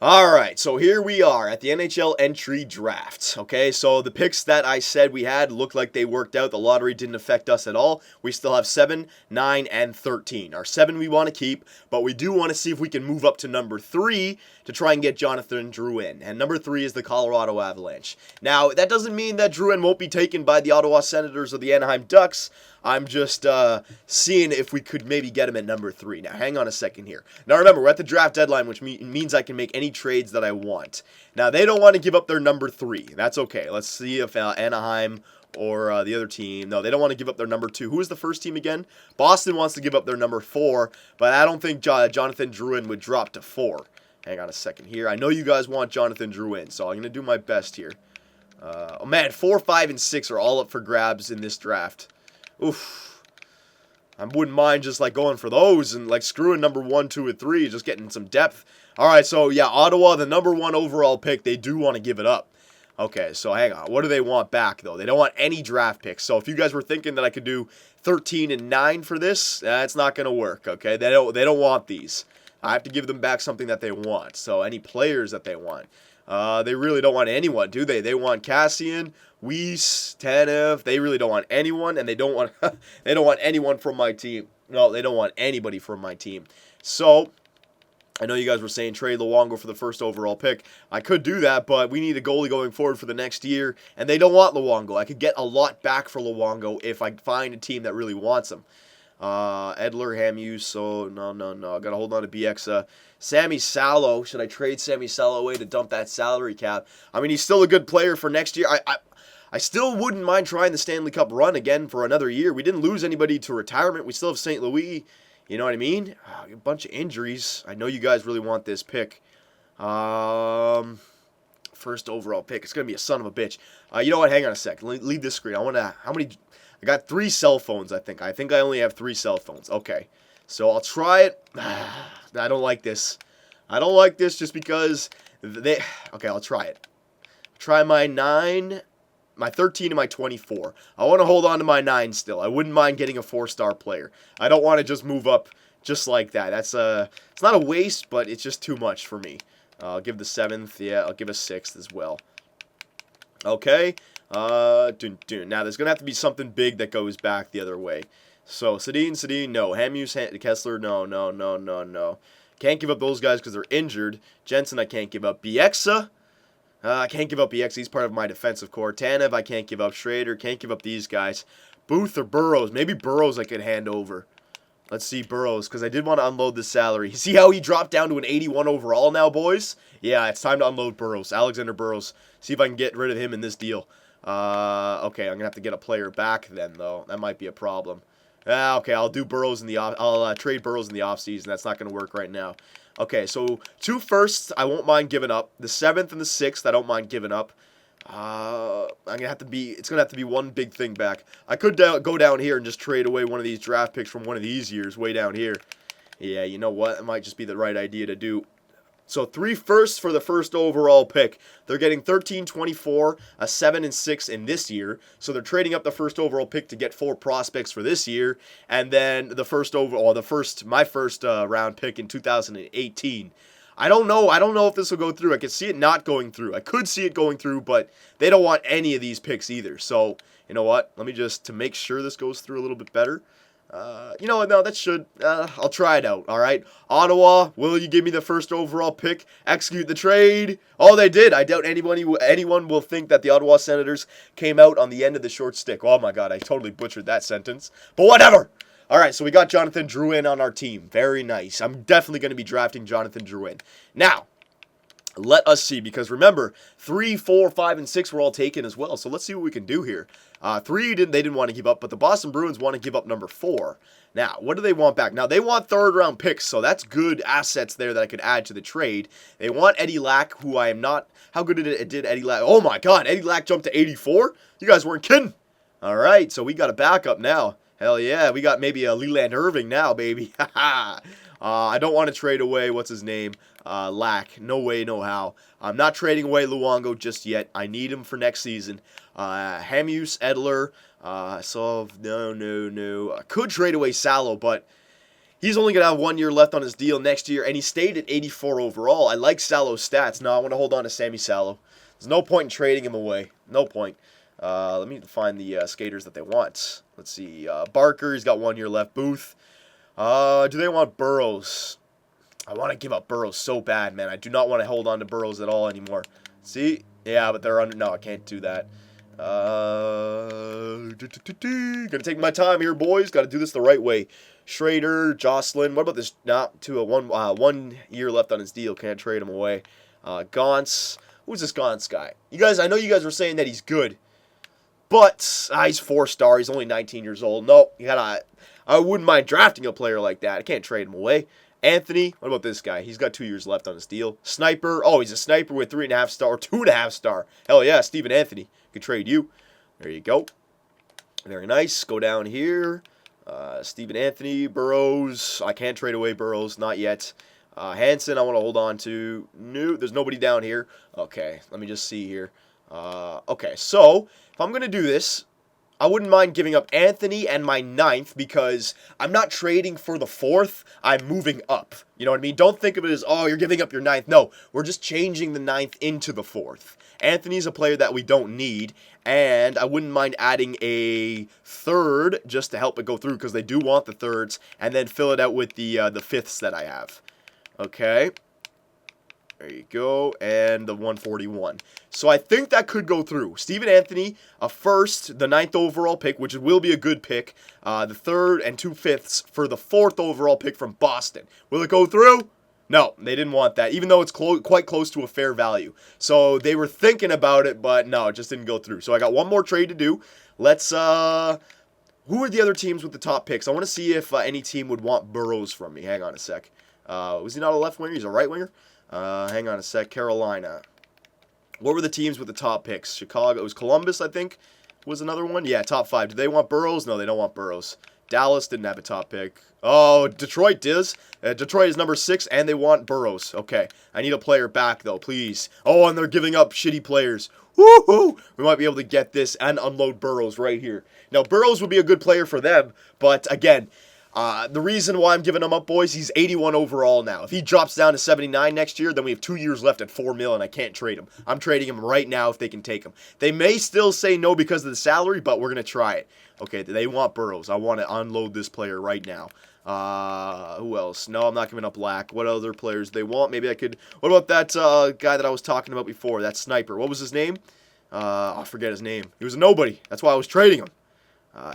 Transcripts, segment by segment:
Alright, so here we are at the NHL entry draft. Okay, so the picks that I said we had looked like they worked out. The lottery didn't affect us at all. We still have 7, 9, and 13. Our 7 we want to keep, but we do want to see if we can move up to number 3 to try and get Jonathan Drouin. And number 3 is the Colorado Avalanche. Now, that doesn't mean that Drouin won't be taken by the Ottawa Senators or the Anaheim Ducks. I'm just seeing if we could maybe get him at number 3. Now, hang on a second here. Now, remember, we're at the draft deadline, which means I can make any trades that I want. Now, they don't want to give up their number 3. That's okay. Let's see if Anaheim or the other team. No, they don't want to give up their number 2. Who is the first team again? Boston wants to give up their number 4, but I don't think Jonathan Drouin would drop to 4. Hang on a second here. I know you guys want Jonathan Drouin, so I'm going to do my best here. Oh, man, 4, 5, and 6 are all up for grabs in this draft. Oof. I wouldn't mind just like going for those and like screwing number 1, 2, and 3, just getting some depth. Alright, so yeah, Ottawa, the number 1 overall pick, they do want to give it up. Okay, so hang on. What do they want back, though? They don't want any draft picks. So if you guys were thinking that I could do 13 and 9 for this, that's not going to work, okay? They don't want these. I have to give them back something that they want. So any players that they want. They really don't want anyone, do they? They want Cassian, Weiss, Tanev. They really don't want anyone, and they don't want they don't want anyone from my team. No, they don't want anybody from my team. So I know you guys were saying trade Luongo for the first overall pick. I could do that, but we need a goalie going forward for the next year, and they don't want Luongo. I could get a lot back for Luongo if I find a team that really wants him. Edler, Hamuse, so no. I gotta hold on to BX. Sammy Salo. Should I trade Sammy Salo away to dump that salary cap? I mean, he's still a good player for next year. I still wouldn't mind trying the Stanley Cup run again for another year. We didn't lose anybody to retirement. We still have St. Louis. You know what I mean? A bunch of injuries. I know you guys really want this pick. First overall pick. It's gonna be a son of a bitch. You know what? Hang on a sec. Leave this screen. How many? I got 3 cell phones, I think. I think I only have 3 cell phones. Okay. So I'll try it. I don't like this. I don't like this just because they... Okay, I'll try it. Try my 9, my 13, and my 24. I want to hold on to my 9 still. I wouldn't mind getting a 4-star player. I don't want to just move up just like that. That's it's not a waste, but it's just too much for me. I'll give the 7th. Yeah, I'll give a 6th as well. Okay. Now there's gonna have to be something big that goes back the other way. So Sedin, no. Hamuse, Kessler, no. Can't give up those guys because they're injured. Jensen, I can't give up. Bieksa, I can't give up Bieksa. He's part of my defensive core. Tanev, I can't give up. Schrader, can't give up these guys. Booth or Burrows, maybe Burrows I could hand over. Let's see Burrows, because I did want to unload this salary. See how he dropped down to an 81 overall now, boys? Yeah, it's time to unload Burrows. Alexander Burrows. See if I can get rid of him in this deal. Okay, I'm going to have to get a player back then, though. That might be a problem. Okay, I'll do Burrows in the I'll trade Burrows in the offseason. That's not going to work right now. Okay, so 2 firsts I won't mind giving up. The 7th and the 6th I don't mind giving up. It's gonna have to be one big thing back. I could go down here and just trade away one of these draft picks from one of these years way down here. Yeah, you know what? It might just be the right idea to do. So 3 firsts for the first overall pick. They're getting 13, 24, a 7, and 6 in this year. So they're trading up the first overall pick to get 4 prospects for this year, and then the my first round pick in 2018. I don't know if this will go through. I could see it not going through. I could see it going through, but they don't want any of these picks either. So, you know what? Let me just, to make sure this goes through a little bit better. You know what? No, that should, I'll try it out, all right? Ottawa, will you give me the first overall pick? Execute the trade. Oh, they did. I doubt anyone will think that the Ottawa Senators came out on the end of the short stick. Oh, my God, I totally butchered that sentence. But whatever. All right, so we got Jonathan Drouin on our team. Very nice. I'm definitely going to be drafting Jonathan Drouin. Now, let us see, because remember, 3, 4, 5, and 6 were all taken as well. So let's see what we can do here. 3 they didn't want to give up, but the Boston Bruins want to give up number 4. Now, what do they want back? Now, they want 3rd-round picks, so that's good assets there that I could add to the trade. They want Eddie Lack, who I am not... How good did Eddie Lack... Oh, my God, Eddie Lack jumped to 84? You guys weren't kidding. All right, so we got a backup now. Hell yeah, we got maybe a Leland Irving now, baby. I don't want to trade away, what's his name? Lack. No way, no how. I'm not trading away Luongo just yet. I need him for next season. Hamuse, Edler. No. I could trade away Salo, but He's only going to have 1 year left on his deal next year, and he stayed at 84 overall. I like Salo's stats. No, I want to hold on to Sammy Salo. There's no point in trading him away. No point. Let me find the skaters that they want. Let's see. Barker, he's got 1 year left. Booth. Do they want Burrows? I want to give up Burrows so bad, man. I do not want to hold on to Burrows at all anymore. See? Yeah, but they're under... No, I can't do that. Gonna take my time here, boys. Got to do this the right way. Schrader, Jocelyn. What about this? Not to a 1 year left on his deal. Can't trade him away. Gauntz. Who's this Gauntz guy? You guys, I know you guys were saying that he's good, but he's 4-star. He's only 19 years old. No, you gotta. I wouldn't mind drafting a player like that. I can't trade him away. Anthony, what about this guy? He's got 2 years left on his deal. Sniper. Oh, he's a sniper with 3.5 star or 2.5 star. Hell yeah, Stephen Anthony. Could trade you. There you go. Very nice. Go down here. Stephen Anthony, Burrows. I can't trade away Burrows. Not yet. Hansen, I want to hold on to. No, there's nobody down here. Okay, let me just see here. Okay, so if I'm going to do this, I wouldn't mind giving up Anthony and my 9th because I'm not trading for the 4th. I'm moving up. You know what I mean? Don't think of it as, oh, you're giving up your 9th. No, we're just changing the 9th into the 4th. Anthony's a player that we don't need, and I wouldn't mind adding a 3rd just to help it go through because they do want the 3rds, and then fill it out with the 5ths that I have. Okay. There you go. And the 141. So I think that could go through. Stephen Anthony, a 1st, the 9th overall pick, which will be a good pick. The 3rd and 2 5ths for the 4th overall pick from Boston. Will it go through? No, they didn't want that, even though it's quite close to a fair value. So they were thinking about it, but no, it just didn't go through. So I got one more trade to do. Let's, who are the other teams with the top picks? I want to see if any team would want Burrows from me. Hang on a sec. Was he not a left winger? He's a right winger? Hang on a sec. Carolina. What were the teams with the top picks? Chicago. It was Columbus, I think, was another one. Yeah, top 5. Do they want Burrows? No, they don't want Burrows. Dallas didn't have a top pick. Oh, Detroit does. Detroit is number 6, and they want Burrows. Okay, I need a player back, though, please. Oh, and they're giving up shitty players. Woohoo! We might be able to get this and unload Burrows right here. Now, Burrows would be a good player for them, but again, the reason why I'm giving him up, boys, he's 81 overall now. If he drops down to 79 next year, then we have 2 years left at $4 million. I can't trade him. I'm trading him right now if they can take him. They may still say no because of the salary, but we're going to try it. Okay, they want Burrows. I want to unload this player right now. Who else? No, I'm not giving up Black. What other players they want? Maybe I could... What about that guy that I was talking about before? That sniper. What was his name? I forget his name. He was a nobody. That's why I was trading him.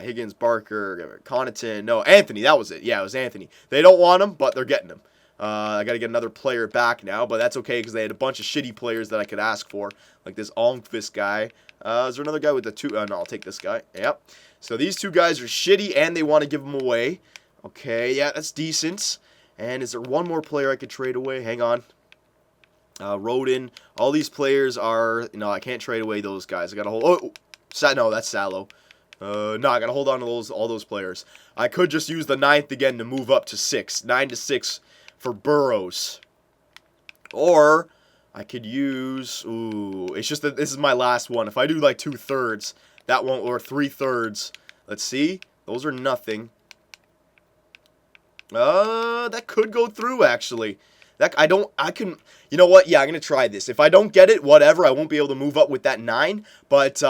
Higgins, Barker, Connaughton. No, Anthony. That was it. Yeah, it was Anthony. They don't want him, but they're getting him. I got to get another player back now, but that's okay because they had a bunch of shitty players that I could ask for, like this Almqvist guy. Is there another guy with the 2? No, I'll take this guy. Yep. So these 2 guys are shitty, and they want to give them away. Okay, yeah, that's decent. And is there one more player I could trade away? Hang on. Rodin. All these players are... No, I can't trade away those guys. I got to hold... Oh, no, that's Salo. No, I got to hold on to all those players. I could just use the 9th again to move up to 6. 9 to 6 for Burrows. Or I could use... Ooh, it's just that this is my last one. If I do like 2 thirds, that won't... Or 3 thirds. Let's see. Those are nothing. That could go through, actually. You know what? Yeah, I'm going to try this. If I don't get it, whatever. I won't be able to move up with that 9. But,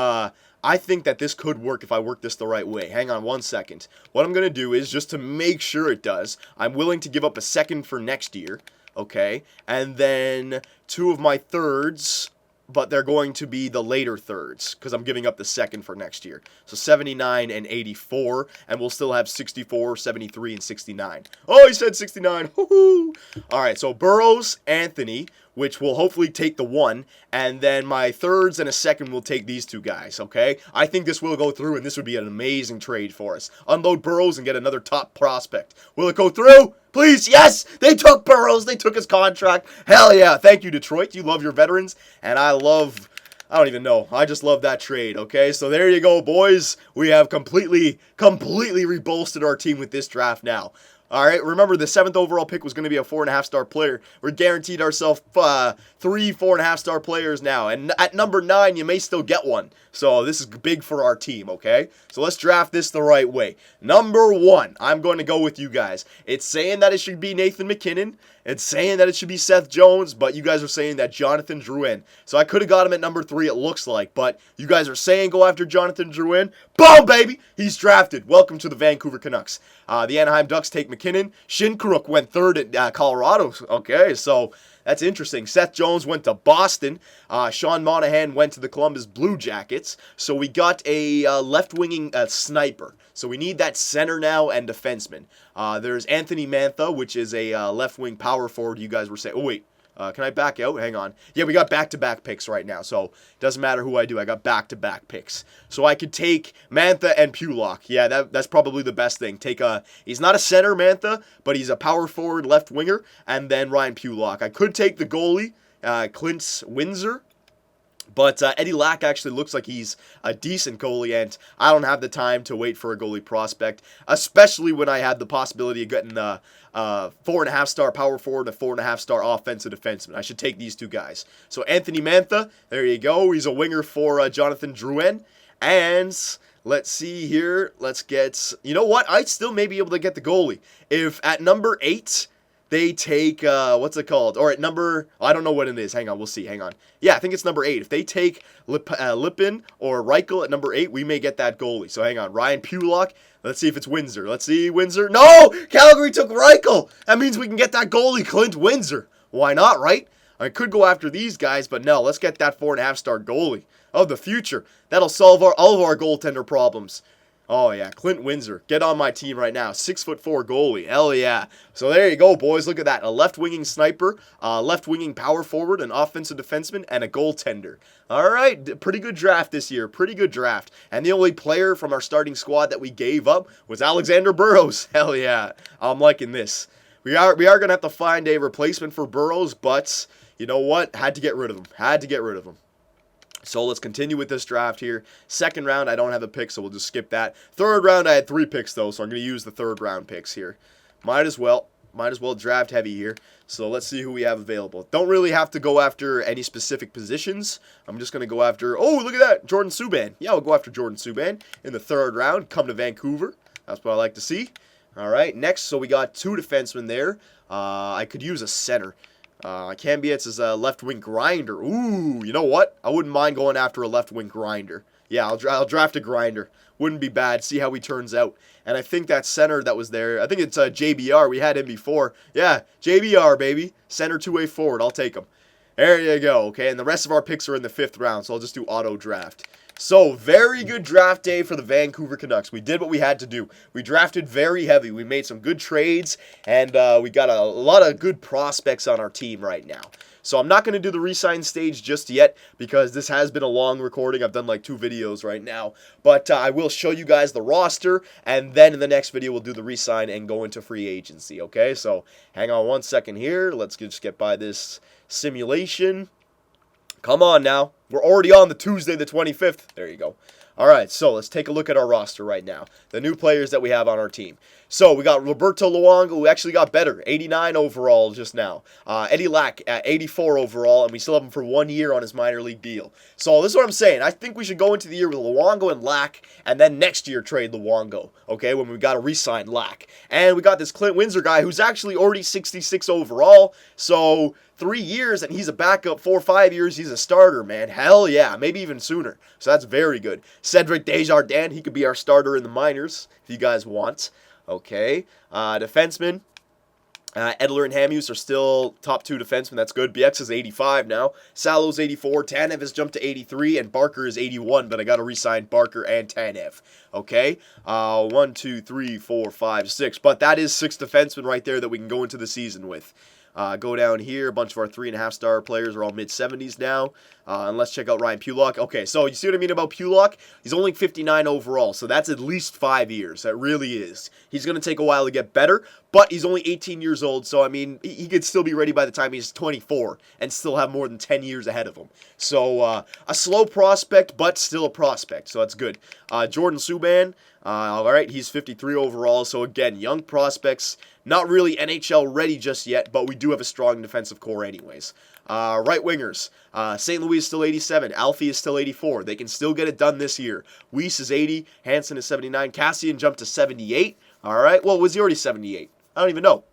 I think that this could work if I work this the right way. Hang on 1 second. What I'm going to do is, just to make sure it does, I'm willing to give up a 2nd for next year. Okay? And then 2 of my 3rds, but they're going to be the later 3rds, because I'm giving up the 2nd for next year. So 79 and 84, and we'll still have 64, 73, and 69. Oh, he said 69. Woohoo! Alright, so Burrows, Anthony, which will hopefully take the 1, and then my 3rds and a 2nd will take these 2 guys, okay? I think this will go through, and this would be an amazing trade for us. Unload Burrows and get another top prospect. Will it go through? Please, yes! They took Burrows. They took his contract. Hell yeah. Thank you, Detroit. You love your veterans, and I don't even know. I just love that trade, okay? So there you go, boys. We have completely rebolstered our team with this draft now. All right, remember the 7th overall pick was going to be a 4.5-star player. We're guaranteed ourselves 3 4.5-star players now. And at number 9, you may still get one. So this is big for our team, okay? So let's draft this the right way. Number 1, I'm going to go with you guys. It's saying that it should be Nathan MacKinnon. It's saying that it should be Seth Jones, but you guys are saying that Jonathan Drouin. So I could have got him at number 3, it looks like. But you guys are saying go after Jonathan Drouin. Boom, baby! He's drafted. Welcome to the Vancouver Canucks. The Anaheim Ducks take MacKinnon. Shinkaruk went 3rd at Colorado. Okay, so that's interesting. Seth Jones went to Boston. Sean Monahan went to the Columbus Blue Jackets. So we got a left-winging sniper. So we need that center now and defenseman. There's Anthony Mantha, which is a left-wing power forward. You guys were saying, oh, wait. Can I back out? Hang on. Yeah, we got back-to-back picks right now, so it doesn't matter who I do. I got back-to-back picks. So I could take Mantha and Pulock. Yeah, that's probably the best thing. He's not a center, Mantha, but he's a power forward left winger, and then Ryan Pulock. I could take the goalie, Clint Windsor, but Eddie Lack actually looks like he's a decent goalie, and I don't have the time to wait for a goalie prospect, especially when I had the possibility of getting a 4.5-star power forward and a 4.5-star offensive defenseman. I should take these two guys. So Anthony Mantha, there you go. He's a winger for Jonathan Drouin. And let's see here. Let's get, you know what? I'd still may be able to get the goalie. If at number 8... they take, what's it called? Or at number, I don't know what it is. Hang on, we'll see. Hang on. Yeah, I think it's number 8. If they take Lippin or Reichel at number 8, we may get that goalie. So hang on. Ryan Pulock. Let's see if it's Windsor. Let's see, Windsor. No! Calgary took Reichel! That means we can get that goalie, Clint Windsor. Why not, right? I could go after these guys, but no. Let's get that 4.5-star goalie of the future. That'll solve all of our goaltender problems. Oh, yeah, Clint Windsor. Get on my team right now. 6'4" goalie. Hell yeah. So there you go, boys. Look at that. A left-winging sniper, left-winging power forward, an offensive defenseman, and a goaltender. All right, pretty good draft this year. Pretty good draft. And the only player from our starting squad that we gave up was Alexander Burrows. Hell yeah. I'm liking this. We are going to have to find a replacement for Burrows, but you know what? Had to get rid of him. Had to get rid of him. So let's continue with this draft here. 2nd round, I don't have a pick, so we'll just skip that. 3rd round, I had 3 picks, though, so I'm going to use the 3rd round picks here. Might as well draft heavy here. So let's see who we have available. Don't really have to go after any specific positions. I'm just going to go after, oh, look at that, Jordan Subban. Yeah, we'll go after Jordan Subban in the 3rd round. Come to Vancouver. That's what I like to see. All right, next, so we got 2 defensemen there. I could use a center. Cambietz is a left-wing grinder. Ooh, you know what? I wouldn't mind going after a left-wing grinder. Yeah, I'll draft a grinder. Wouldn't be bad. See how he turns out. And I think that center that was there, I think it's JBR. We had him before. Yeah, JBR, baby. Center 2-way forward. I'll take him. There you go, okay? And the rest of our picks are in the 5th round, so I'll just do auto draft. So, very good draft day for the Vancouver Canucks. We did what we had to do. We drafted very heavy. We made some good trades, and we got a lot of good prospects on our team right now. So, I'm not going to do the re-sign stage just yet because this has been a long recording. I've done like 2 videos right now. But I will show you guys the roster, and then in the next video, we'll do the re-sign and go into free agency, okay? So, hang on one second here. Let's just get by this simulation. Come on now. We're already on the Tuesday the 25th. There you go. All right, so let's take a look at our roster right now. The new players that we have on our team. So we got Roberto Luongo, who actually got better. 89 overall just now. Eddie Lack at 84 overall, and we still have him for 1 year on his minor league deal. So this is what I'm saying. I think we should go into the year with Luongo and Lack, and then next year trade Luongo, okay, when we got to re-sign Lack. And we got this Clint Windsor guy who's actually already 66 overall, so 3 years, and he's a backup. 4 or 5 years, he's a starter, man. Hell yeah, maybe even sooner. So that's very good. Cedric Desjardins, he could be our starter in the minors, if you guys want. Okay, defenseman. Edler and Hamhuis are still top 2 defensemen. That's good. BX is 85 now. Salo's 84. Tanev has jumped to 83, and Barker is 81. But I got to re-sign Barker and Tanev. Okay, 1, 2, 3, 4, 5, 6. But that is 6 defensemen right there that we can go into the season with. Go down here. A bunch of our 3.5-star players are all mid-70s now. And let's check out Ryan Pulock. Okay, so you see what I mean about Pulock? He's only 59 overall, so that's at least 5 years. That really is. He's going to take a while to get better, but he's only 18 years old, so I mean, he could still be ready by the time he's 24 and still have more than 10 years ahead of him. So a slow prospect, but still a prospect, so that's good. Jordan Subban, all right, he's 53 overall, so again, young prospects, not really NHL ready just yet, but we do have a strong defensive core anyways. Right wingers, St. Louis is still 87, Alfie is still 84. They can still get it done this year. Weiss is 80, Hansen is 79, Cassian jumped to 78. All right, well, was he already 78? I don't even know.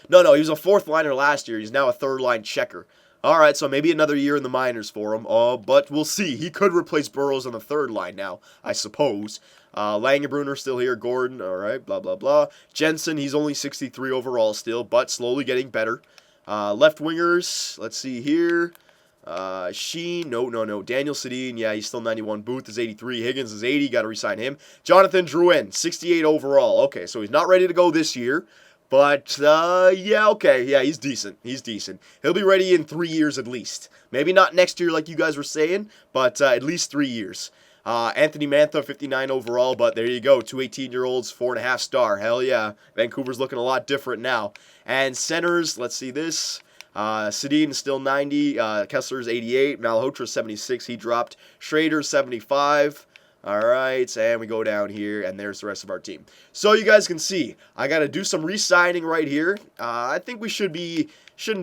No, he was a fourth liner last year. He's now a third line checker. All right, so maybe another year in the minors for him. But we'll see. He could replace Burrows on the third line now, I suppose. Langenbrunner still here. Gordon, all right, blah, blah, blah. Jensen, he's only 63 overall still, but slowly getting better. Left wingers, let's see here. Sheen, no. Daniel Sedin, yeah, he's still 91. Booth is 83. Higgins is 80. Got to re-sign him. Jonathan Drouin, 68 overall. Okay, so he's not ready to go this year. But, yeah, okay. Yeah, he's decent. He'll be ready in 3 years at least. Maybe not next year like you guys were saying, but at least 3 years. Anthony Mantha, 59 overall, but there you go. 2 18-year-olds, 4.5 star. Hell yeah. Vancouver's looking a lot different now. And centers, let's see this. Sedin is still 90. Kessler's 88. Malhotra's 76. He dropped. Schrader's 75. All right, and we go down here, and there's the rest of our team. So you guys can see, I got to do some re-signing right here. I think we shouldn't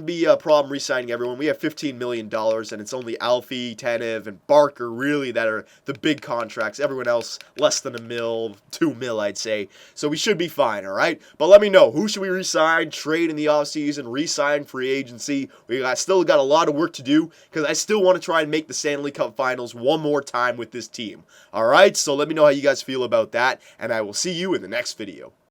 be a problem re-signing everyone. We have $15 million, and it's only Alfie, Tanev, and Barker, really, that are the big contracts. Everyone else, less than $1 million, $2 million, I'd say. So we should be fine, all right? But let me know, who should we re-sign, trade in the offseason, re-sign free agency? Still got a lot of work to do, because I still want to try and make the Stanley Cup Finals one more time with this team. All right, so let me know how you guys feel about that, and I will see you in the next video.